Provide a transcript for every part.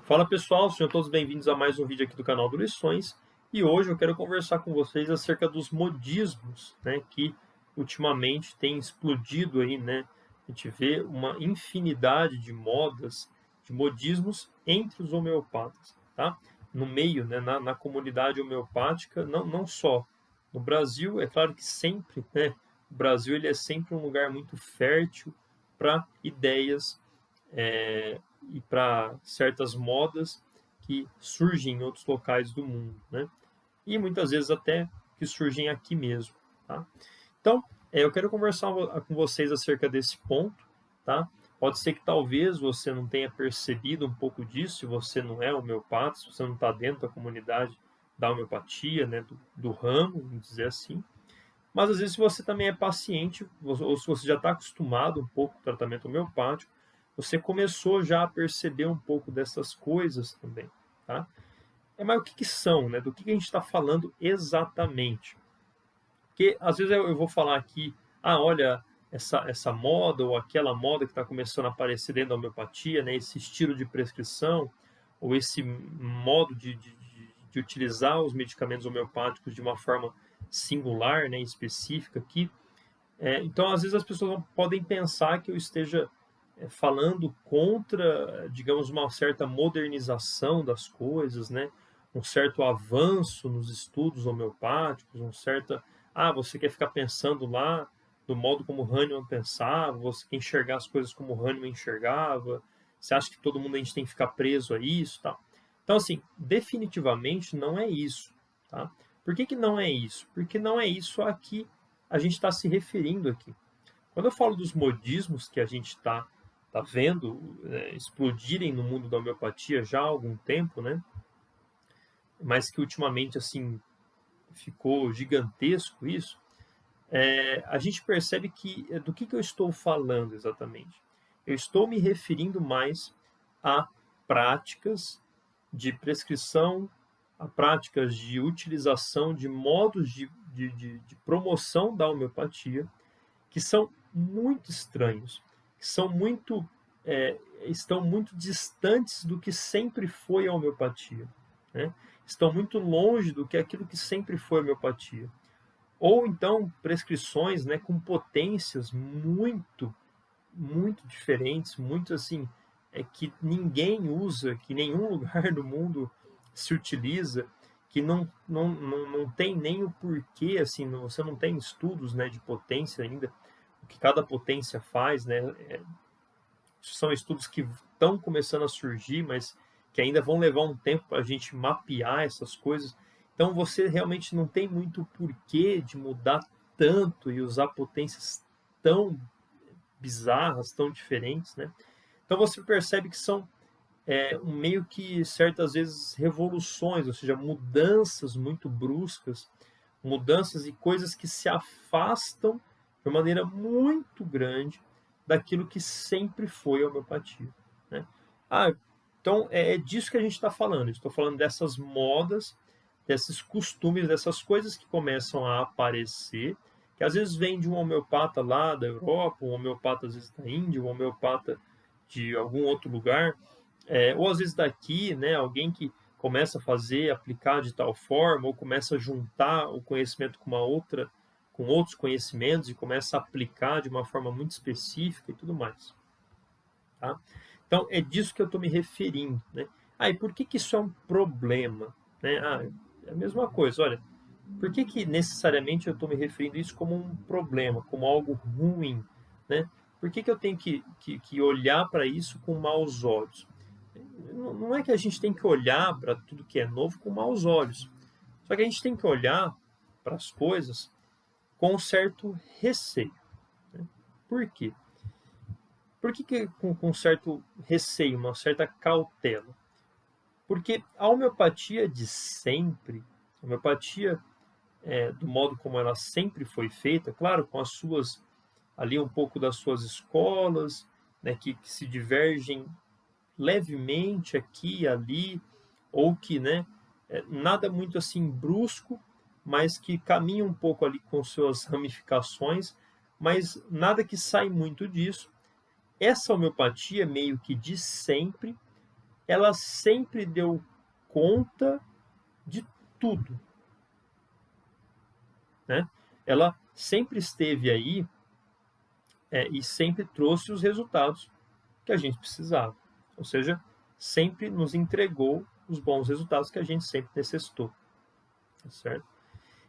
Fala pessoal, sejam todos bem-vindos a mais um vídeo aqui do canal do Lições. E hoje eu quero conversar com vocês acerca dos modismos, né, que ultimamente tem explodido aí, né? A gente vê uma infinidade de modas, de modismos entre os homeopatas, tá? No meio, né, na comunidade homeopática, não só no Brasil, é claro que sempre, né, o Brasil ele é sempre um lugar muito fértil para ideias e para certas modas que surgem em outros locais do mundo, né? E muitas vezes até que surgem aqui mesmo, tá? Então, eu quero conversar com vocês acerca desse ponto, tá? Pode ser que talvez você não tenha percebido um pouco disso, se você não é homeopata, se você não está dentro da comunidade da homeopatia, né, do ramo, vamos dizer assim. Mas às vezes, se você também é paciente, ou se você já está acostumado um pouco com o tratamento homeopático, você começou já a perceber um pouco dessas coisas também, tá? Mas o que são, né? Do que a gente está falando exatamente? Porque às vezes eu vou falar aqui, olha, essa moda ou aquela moda que está começando a aparecer dentro da homeopatia, né? Esse estilo de prescrição, ou esse modo de utilizar os medicamentos homeopáticos de uma forma singular, né, específica aqui. Então, às vezes as pessoas podem pensar que eu esteja falando contra, digamos, uma certa modernização das coisas, né? Um certo avanço nos estudos homeopáticos, você quer ficar pensando lá do modo como Hahnemann pensava, você quer enxergar as coisas como Hahnemann enxergava, você acha que todo mundo a gente tem que ficar preso a isso, tal. Então, assim, definitivamente não é isso, tá? Por que não é isso? Porque não é isso a que a gente está se referindo aqui. Quando eu falo dos modismos que a gente tá vendo explodirem no mundo da homeopatia já há algum tempo, né? Mas que ultimamente assim ficou gigantesco isso, a gente percebe que do que eu estou falando exatamente? Eu estou me referindo mais a práticas de prescrição, a práticas de utilização de modos de promoção da homeopatia que são muito estranhos, que são estão muito distantes do que sempre foi a homeopatia, né? Estão muito longe do que aquilo que sempre foi a homeopatia. Ou então prescrições, né, com potências muito diferentes, muito assim, que ninguém usa, que nenhum lugar do mundo se utiliza, que não tem nem o porquê, assim, você não tem estudos, né, de potência ainda, o que cada potência faz, né, são estudos que estão começando a surgir, mas que ainda vão levar um tempo para a gente mapear essas coisas. Então você realmente não tem muito porquê de mudar tanto e usar potências tão bizarras, tão diferentes, né? Então você percebe que são meio que certas vezes revoluções, ou seja, mudanças muito bruscas, mudanças e coisas que se afastam de uma maneira muito grande daquilo que sempre foi a homeopatia, né? Ah, então é disso que a gente está falando. Estou falando dessas modas, desses costumes, dessas coisas que começam a aparecer, que às vezes vem de um homeopata lá da Europa, um homeopata às vezes da Índia, um homeopata de algum outro lugar, ou às vezes daqui, né, alguém que começa a fazer, aplicar de tal forma, ou começa a juntar o conhecimento com outros conhecimentos e começa a aplicar de uma forma muito específica e tudo mais, tá? Então é disso que eu estou me referindo, né? E por que isso é um problema, né? É a mesma coisa, olha, por que necessariamente eu estou me referindo a isso como um problema, como algo ruim, né? Por que eu tenho que olhar para isso com maus olhos? Não é que a gente tem que olhar para tudo que é novo com maus olhos, só que a gente tem que olhar para as coisas com um certo receio, né? Por quê? Por que com um certo receio, uma certa cautela? Porque a homeopatia de sempre, a homeopatia do modo como ela sempre foi feita, claro, com as suas, ali um pouco das suas escolas, né, que se divergem levemente aqui e ali, ou que, né, nada muito assim brusco, mas que caminha um pouco ali com suas ramificações, mas nada que sai muito disso. Essa homeopatia meio que de sempre ela sempre deu conta de tudo, né? Ela sempre esteve aí e sempre trouxe os resultados que a gente precisava. Ou seja, sempre nos entregou os bons resultados que a gente sempre necessitou. Tá certo?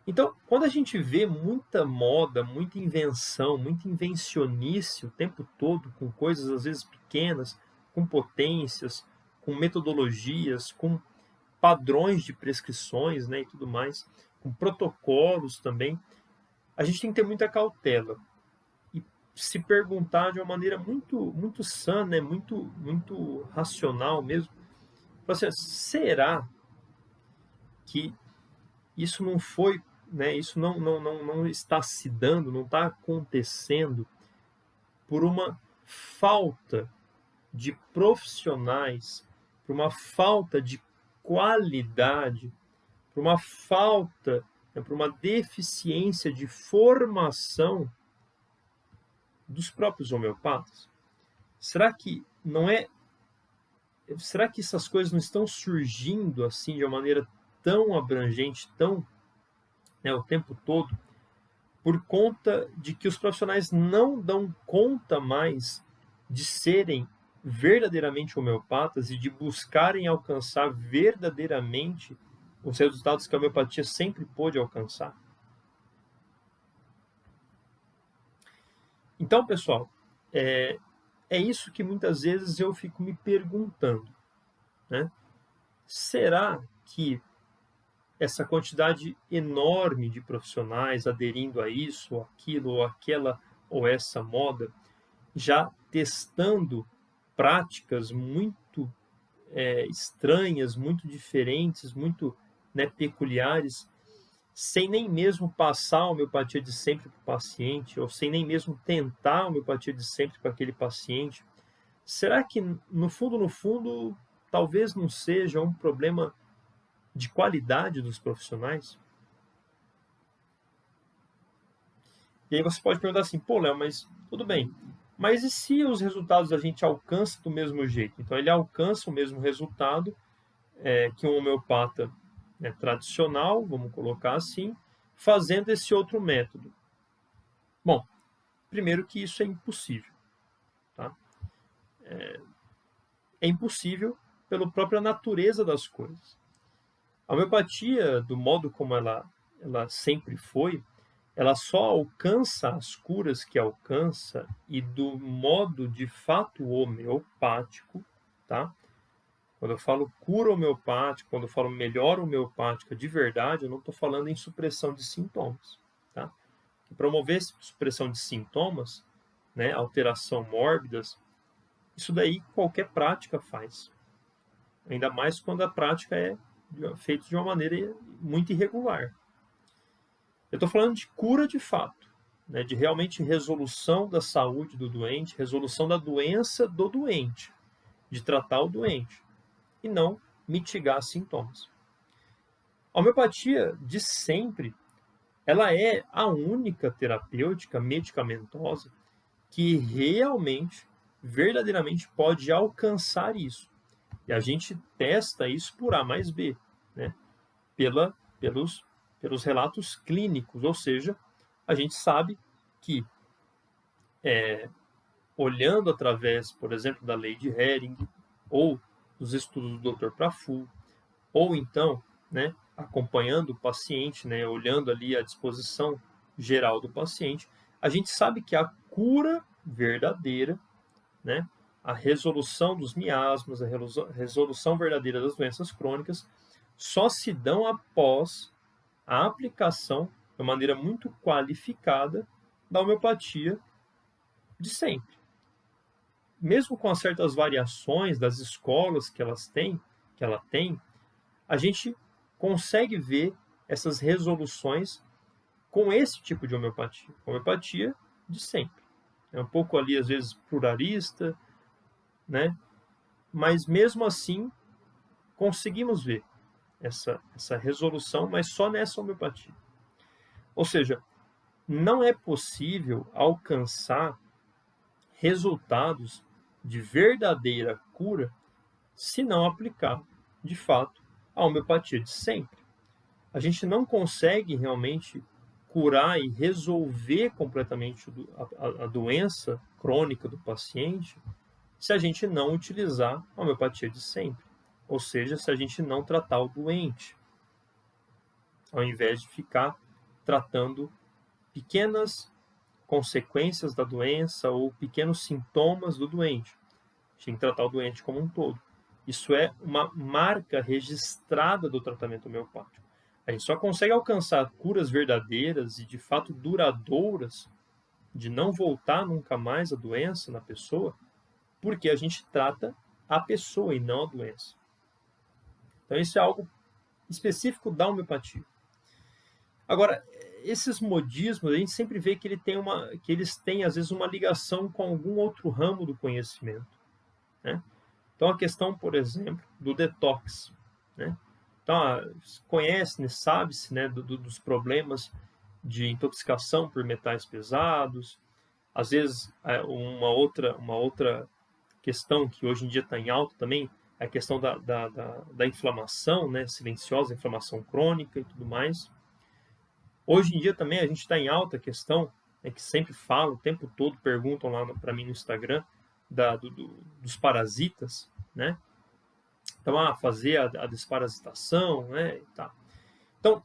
Então, quando a gente vê muita moda, muita invenção, muita invencionice o tempo todo, com coisas às vezes pequenas, com potências, com metodologias, com padrões de prescrições, né, e tudo mais, com protocolos também, a gente tem que ter muita cautela e se perguntar de uma maneira muito sã, né, muito racional mesmo, assim, será que isso não foi, né, isso não está se dando, não está acontecendo por uma falta de profissionais, por uma falta de qualidade, por uma falta, né, por uma deficiência de formação dos próprios homeopatas? Será que não é? Será que essas coisas não estão surgindo assim de uma maneira tão abrangente, tão, né, o tempo todo, por conta de que os profissionais não dão conta mais de serem verdadeiramente homeopatas e de buscarem alcançar verdadeiramente os resultados que a homeopatia sempre pôde alcançar? Então, pessoal, é isso que muitas vezes eu fico me perguntando, né? Será que essa quantidade enorme de profissionais aderindo a isso, ou aquilo, ou aquela, ou essa moda, já testando práticas muito estranhas, muito diferentes, muito, né, peculiares, sem nem mesmo passar a homeopatia de sempre para o paciente, ou sem nem mesmo tentar a homeopatia de sempre para aquele paciente? Será que, no fundo, talvez não seja um problema de qualidade dos profissionais? E aí você pode perguntar assim, pô, Léo, mas tudo bem, mas e se os resultados a gente alcança do mesmo jeito? Então ele alcança o mesmo resultado que um homeopata, né, tradicional, vamos colocar assim, fazendo esse outro método. Bom, primeiro que isso é impossível. Tá? É impossível pela própria natureza das coisas. A homeopatia, do modo como ela sempre foi, ela só alcança as curas que alcança e do modo de fato homeopático, tá? Quando eu falo cura homeopática, quando eu falo melhor homeopática de verdade, eu não estou falando em supressão de sintomas, tá? E promover supressão de sintomas, né, alteração mórbidas, isso daí qualquer prática faz. Ainda mais quando a prática é feita de uma maneira muito irregular. Eu estou falando de cura de fato, né, de realmente resolução da saúde do doente, resolução da doença do doente, de tratar o doente, e não mitigar sintomas. A homeopatia, de sempre, ela é a única terapêutica medicamentosa que realmente, verdadeiramente pode alcançar isso. E a gente testa isso por A mais B, né? Pelos relatos clínicos, ou seja, a gente sabe que, olhando através, por exemplo, da lei de Hering, ou dos estudos do Dr. Praful, ou então, né, acompanhando o paciente, né, olhando ali a disposição geral do paciente, a gente sabe que a cura verdadeira, né, a resolução dos miasmas, a resolução verdadeira das doenças crônicas, só se dão após a aplicação de uma maneira muito qualificada da homeopatia de sempre. Mesmo com certas variações das escolas que ela tem, a gente consegue ver essas resoluções com esse tipo de homeopatia. Homeopatia de sempre. É um pouco ali, às vezes, pluralista, né? Mas mesmo assim, conseguimos ver essa resolução, mas só nessa homeopatia. Ou seja, não é possível alcançar resultados de verdadeira cura se não aplicar, de fato, a homeopatia de sempre. A gente não consegue realmente curar e resolver completamente a doença crônica do paciente se a gente não utilizar a homeopatia de sempre. Ou seja, se a gente não tratar o doente, ao invés de ficar tratando pequenas consequências da doença ou pequenos sintomas do doente. A gente tem que tratar o doente como um todo. Isso é uma marca registrada do tratamento homeopático. A gente só consegue alcançar curas verdadeiras e de fato duradouras, de não voltar nunca mais a doença na pessoa, porque a gente trata a pessoa e não a doença. Então isso é algo específico da homeopatia. Agora, esses modismos, a gente sempre vê que eles têm, às vezes, uma ligação com algum outro ramo do conhecimento, né? Então, a questão, por exemplo, do detox, né? Então, conhece, né, sabe-se, né, dos problemas de intoxicação por metais pesados. Às vezes, uma outra questão que hoje em dia está em alta também é a questão da inflamação, né, silenciosa, inflamação crônica e tudo mais. Hoje em dia também a gente está em alta a questão, né, que sempre falo, o tempo todo perguntam lá para mim no Instagram, dos parasitas, né? Então, fazer a desparasitação, né? E tá. Então,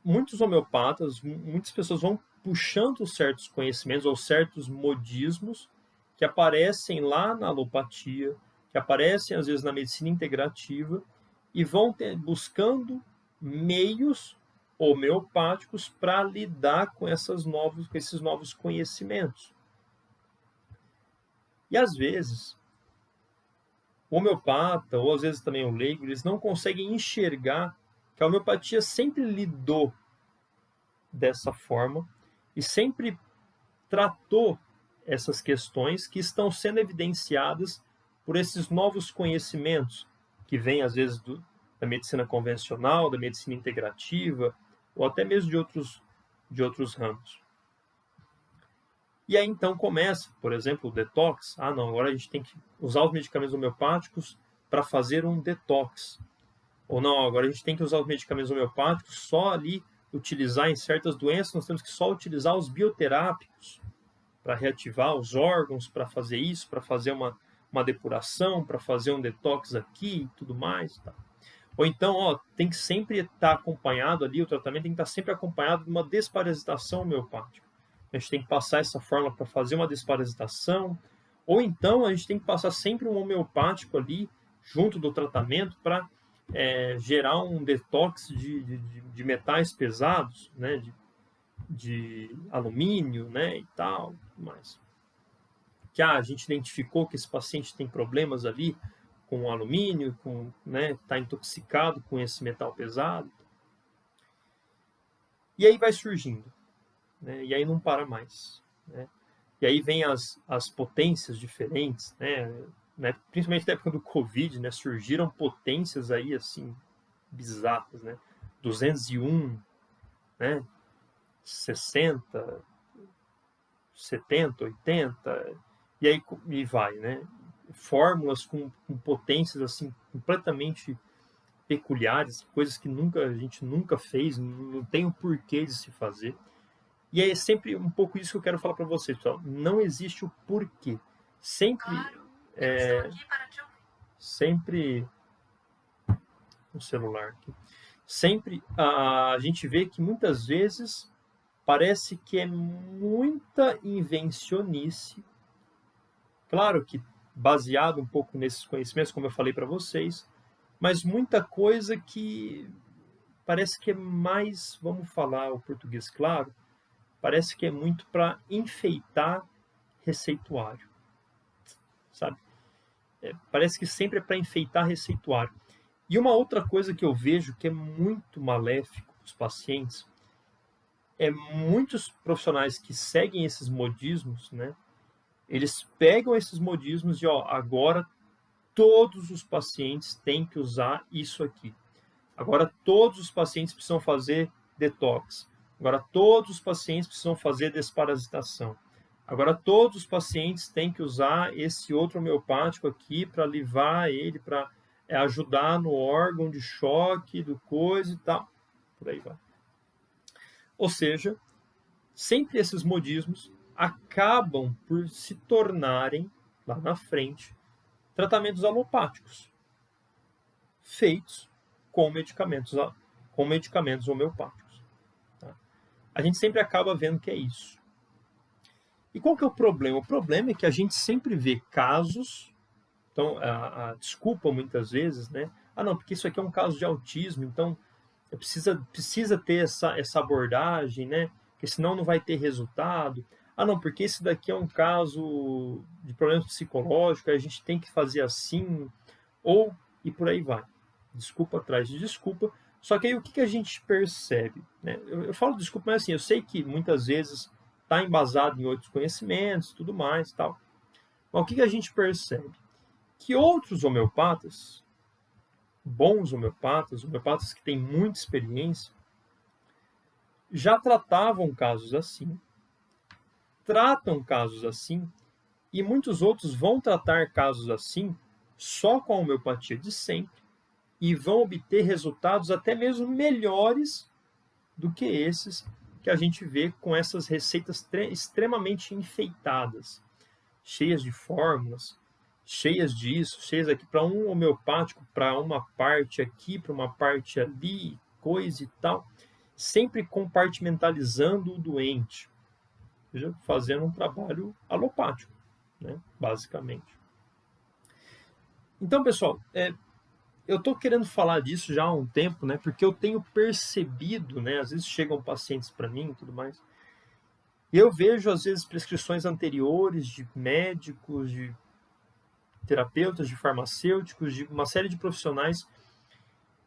muitos homeopatas, muitas pessoas vão puxando certos conhecimentos ou certos modismos que aparecem lá na alopatia, que aparecem às vezes na medicina integrativa e vão buscando meios homeopáticos para lidar com esses novos conhecimentos. E às vezes, o homeopata, ou às vezes também o leigo, eles não conseguem enxergar que a homeopatia sempre lidou dessa forma e sempre tratou essas questões que estão sendo evidenciadas por esses novos conhecimentos que vêm às vezes da medicina convencional, da medicina integrativa, ou até mesmo de outros ramos. E aí então começa, por exemplo, o detox. Não, agora a gente tem que usar os medicamentos homeopáticos para fazer um detox. Ou não, agora a gente tem que usar os medicamentos homeopáticos só ali, utilizar em certas doenças, nós temos que só utilizar os bioterápicos para reativar os órgãos, para fazer isso, para fazer uma depuração, para fazer um detox aqui e tudo mais. Tá? Ou então, tem que sempre estar acompanhado ali, o tratamento tem que estar sempre acompanhado de uma desparasitação homeopática. A gente tem que passar essa fórmula para fazer uma desparasitação, ou então a gente tem que passar sempre um homeopático ali, junto do tratamento, para gerar um detox de metais pesados, né, de alumínio, né, e tal, mais. Que a gente identificou que esse paciente tem problemas ali com alumínio, tá intoxicado com esse metal pesado. E aí vai surgindo, né, e aí não para mais, né? E aí vem as potências diferentes, né, principalmente na época do Covid, né, surgiram potências aí assim bizarras, né? 201, né? 60, 70, 80, e aí e vai, né? Fórmulas com potências assim completamente peculiares, coisas que a gente nunca fez, não tem o porquê de se fazer. E é sempre um pouco isso que eu quero falar para vocês, pessoal. Não existe o porquê. Sempre, claro, eu estou aqui para te ouvir. Sempre no celular aqui. Sempre a gente vê que muitas vezes parece que é muita invencionice. Claro que baseado um pouco nesses conhecimentos, como eu falei para vocês, mas muita coisa que parece que é mais, vamos falar o português claro, parece que é muito para enfeitar receituário, sabe? Parece que sempre é para enfeitar receituário. E uma outra coisa que eu vejo que é muito maléfico para os pacientes é muitos profissionais que seguem esses modismos, né? Eles pegam esses modismos e agora todos os pacientes têm que usar isso aqui. Agora todos os pacientes precisam fazer detox. Agora todos os pacientes precisam fazer desparasitação. Agora todos os pacientes têm que usar esse outro homeopático aqui para livrar ele, para ajudar no órgão de choque, do coisa e tal. Por aí vai. Ou seja, sempre esses modismos acabam por se tornarem, lá na frente, tratamentos alopáticos, feitos com medicamentos homeopáticos. Tá? A gente sempre acaba vendo que é isso. E qual que é o problema? O problema é que a gente sempre vê casos, então a desculpa muitas vezes, né? Ah, não, porque isso aqui é um caso de autismo, então precisa ter essa abordagem, né? Porque senão não vai ter resultado. Ah, não, porque esse daqui é um caso de problema psicológico, a gente tem que fazer assim, ou e por aí vai. Desculpa atrás de desculpa. Só que aí o que a gente percebe? Né? Eu falo desculpa, mas assim, eu sei que muitas vezes está embasado em outros conhecimentos, tudo mais, tal. Mas o que a gente percebe? Que outros homeopatas, bons homeopatas que têm muita experiência, já tratavam casos assim, tratam casos assim, e muitos outros vão tratar casos assim só com a homeopatia de sempre e vão obter resultados até mesmo melhores do que esses que a gente vê com essas receitas extremamente enfeitadas, cheias de fórmulas, cheias disso, cheias aqui para um homeopático, para uma parte aqui, para uma parte ali, coisa e tal, sempre compartimentalizando o doente, ou seja, fazendo um trabalho alopático, né, basicamente. Então, pessoal, eu estou querendo falar disso já há um tempo, né? Porque eu tenho percebido, né? Às vezes chegam pacientes para mim e tudo mais. E eu vejo, às vezes, prescrições anteriores de médicos, de terapeutas, de farmacêuticos, de uma série de profissionais.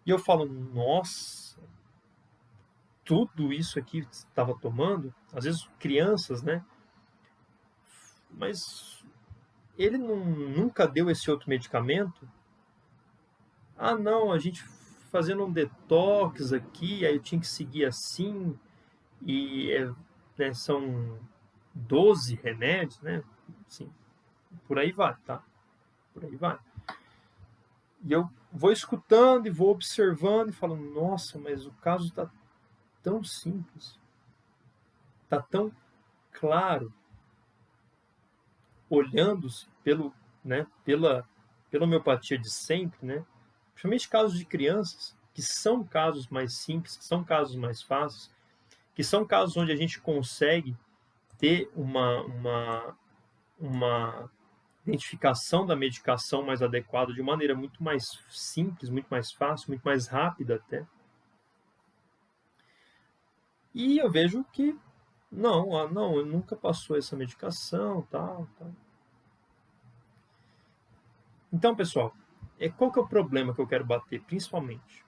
E eu falo, nossa, tudo isso aqui estava tomando? Às vezes crianças, né? Mas ele nunca deu esse outro medicamento? Ah, não, a gente fazendo um detox aqui, aí eu tinha que seguir assim, e né, são 12 remédios, né? Assim, por aí vai, tá? Por aí vai. E eu vou escutando e vou observando e falo, nossa, mas o caso está tão simples, está tão claro, olhando-se pela homeopatia de sempre, né? Principalmente casos de crianças, que são casos mais simples, que são casos mais fáceis, que são casos onde a gente consegue ter uma identificação da medicação mais adequada de maneira muito mais simples, muito mais fácil, muito mais rápida até. E eu vejo que não, ele nunca passou essa medicação, tal. Então, pessoal, qual que é o problema que eu quero bater, principalmente?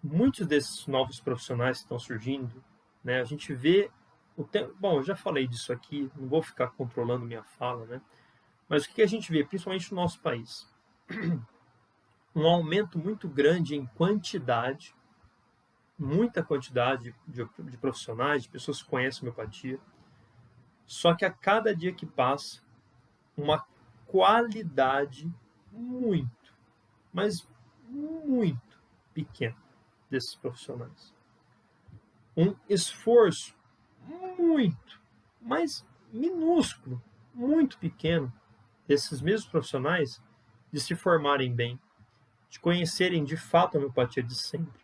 Muitos desses novos profissionais que estão surgindo, né, a gente vê o tempo. Bom, eu já falei disso aqui, não vou ficar controlando minha fala, né? Mas o que a gente vê, principalmente no nosso país? Um aumento muito grande em quantidade, muita quantidade de profissionais, de pessoas que conhecem homeopatia, só que a cada dia que passa, uma qualidade muito, mas muito pequena desses profissionais. Um esforço muito, mas minúsculo, muito pequeno desses mesmos profissionais de se formarem bem, de conhecerem de fato a homeopatia de sempre,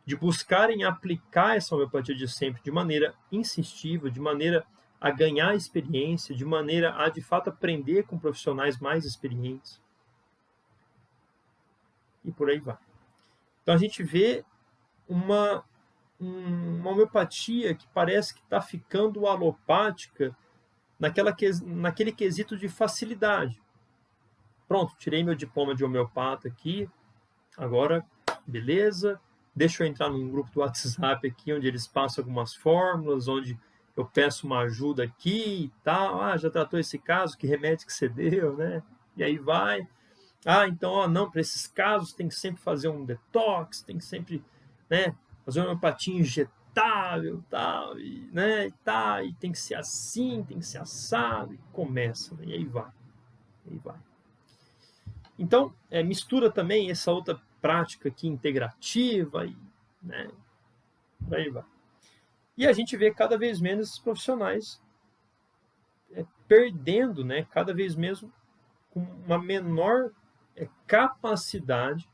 de buscarem aplicar essa homeopatia de sempre de maneira insistiva, de maneira a ganhar experiência, de maneira a de fato aprender com profissionais mais experientes. E por aí vai. Então a gente vê uma homeopatia que parece que está ficando alopática naquele quesito de facilidade. Pronto, tirei meu diploma de homeopata aqui, agora, beleza, deixa eu entrar num grupo do WhatsApp aqui, onde eles passam algumas fórmulas, onde eu peço uma ajuda aqui e tal, já tratou esse caso, que remédio que você deu, né? E aí vai. Então, não, para esses casos tem que sempre fazer um detox, tem que sempre, né, fazer uma homeopatia injetável, inevitável, tal, e, né, e tá, e tem que ser assim, tem que ser assado, e começa, né, e aí vai, aí vai. Então, mistura também essa outra prática aqui integrativa, e, né, por aí vai. E a gente vê cada vez menos esses profissionais perdendo, né, cada vez mesmo com uma menor capacidade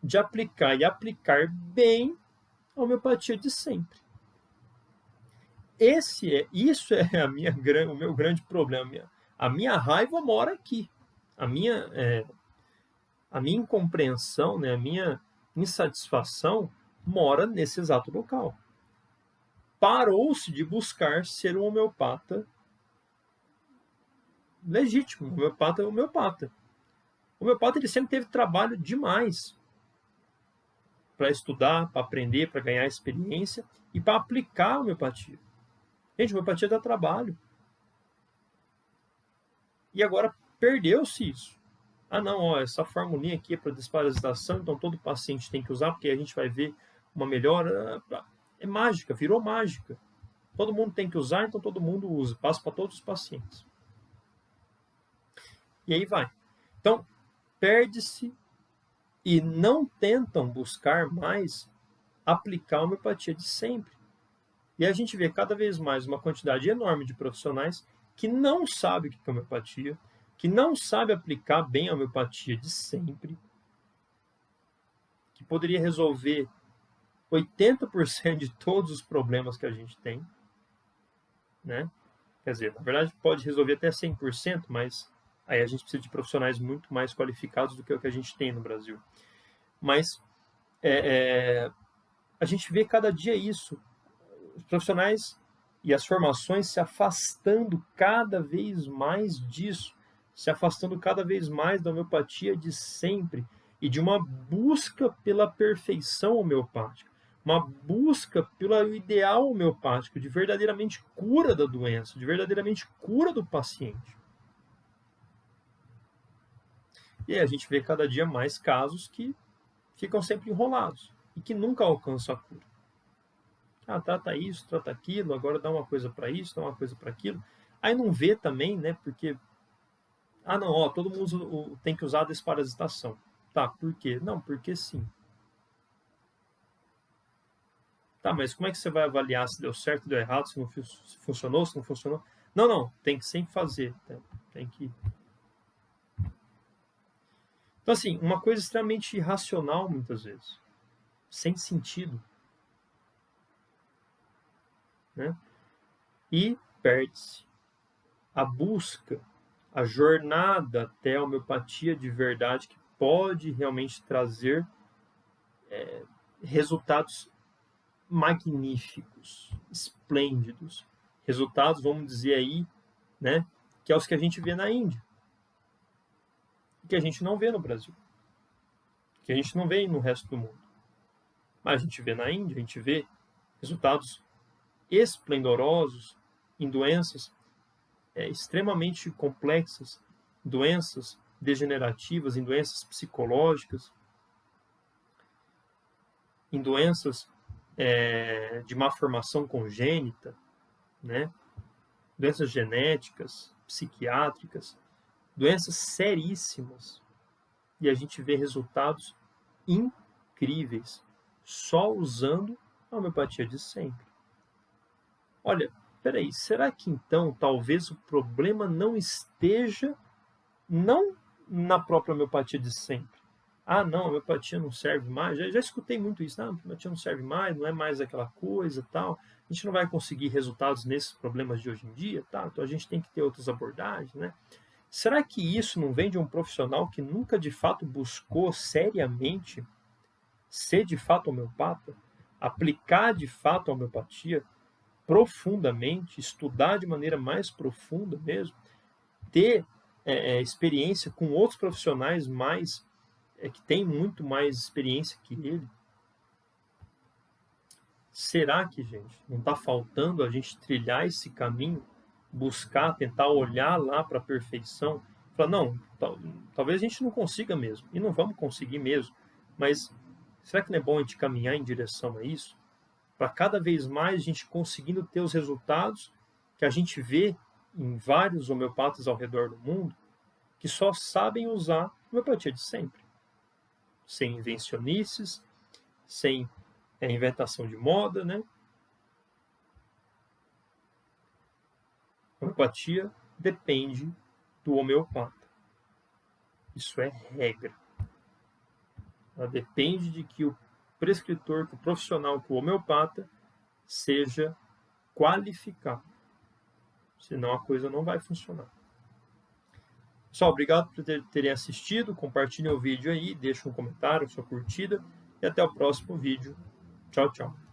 de aplicar e aplicar bem a homeopatia de sempre. Isso é o meu grande problema. A minha raiva mora aqui. A minha incompreensão, né, a minha insatisfação mora nesse exato local. Parou-se de buscar ser um homeopata legítimo. O homeopata é homeopata. O homeopata ele sempre teve trabalho demais para estudar, para aprender, para ganhar experiência e para aplicar a homeopatia. Gente, a homeopatia dá trabalho. E agora perdeu-se isso. Ah, não, ó, essa formulinha aqui é para desparasitação, então todo paciente tem que usar, porque a gente vai ver uma melhora. É mágica, virou mágica. Todo mundo tem que usar, então todo mundo usa. Passa para todos os pacientes. E aí vai. Então, perde-se e não tentam buscar mais aplicar a homeopatia de sempre. E a gente vê cada vez mais uma quantidade enorme de profissionais que não sabem o que é homeopatia, que não sabem aplicar bem a homeopatia de sempre, que poderia resolver 80% de todos os problemas que a gente tem, né? Quer dizer, na verdade pode resolver até 100%, mas aí a gente precisa de profissionais muito mais qualificados do que o que a gente tem no Brasil. Mas a gente vê cada dia isso. Os profissionais e as formações se afastando cada vez mais disso, se afastando cada vez mais da homeopatia de sempre e de uma busca pela perfeição homeopática, uma busca pelo ideal homeopático, de verdadeiramente cura da doença, de verdadeiramente cura do paciente. E aí a gente vê cada dia mais casos que ficam sempre enrolados e que nunca alcançam a cura. Ah, trata isso, trata aquilo, agora dá uma coisa para isso, dá uma coisa para aquilo. Aí não vê também, né? Porque, não, ó, todo mundo tem que usar a desparasitação. Tá, por quê? Não, porque sim. Tá, mas como é que você vai avaliar se deu certo, deu errado, se não se funcionou, se não funcionou? Não, tem que sempre fazer. Tem que. Então, assim, uma coisa extremamente irracional, muitas vezes. Sem sentido. Né? E perde-se a busca, a jornada até a homeopatia de verdade que pode realmente trazer resultados magníficos, esplêndidos. Resultados, vamos dizer aí, né, que é os que a gente vê na Índia. Que a gente não vê no Brasil. Que a gente não vê no resto do mundo. Mas a gente vê na Índia, a gente vê resultados esplendorosos em doenças extremamente complexas, doenças degenerativas, em doenças psicológicas, em doenças de má formação congênita, né? Doenças genéticas, psiquiátricas, doenças seríssimas. E a gente vê resultados incríveis só usando a homeopatia de sempre. Olha, peraí, será que então talvez o problema não esteja não na própria homeopatia de sempre? Ah, não, a homeopatia não serve mais. Já escutei muito isso. A homeopatia não serve mais, não é mais aquela coisa, tal. A gente não vai conseguir resultados nesses problemas de hoje em dia, tá? Então a gente tem que ter outras abordagens, né? Será que isso não vem de um profissional que nunca de fato buscou seriamente ser de fato homeopata, aplicar de fato a homeopatia profundamente, estudar de maneira mais profunda mesmo, ter experiência com outros profissionais mais que têm muito mais experiência que ele? Será que, gente, não está faltando a gente trilhar esse caminho, buscar, tentar olhar lá para a perfeição? Falar, não, talvez a gente não consiga mesmo, e não vamos conseguir mesmo, mas será que não é bom a gente caminhar em direção a isso? para cada vez mais a gente conseguindo ter os resultados que a gente vê em vários homeopatas ao redor do mundo que só sabem usar a homeopatia de sempre, sem invencionices, sem inventação de moda, né? A homeopatia depende do homeopata. Isso é regra. Ela depende de que o prescritor, que o profissional, que o homeopata seja qualificado. Senão a coisa não vai funcionar. Pessoal, obrigado por terem assistido. Compartilhem o vídeo aí, deixem um comentário, sua curtida. E até o próximo vídeo. Tchau, tchau.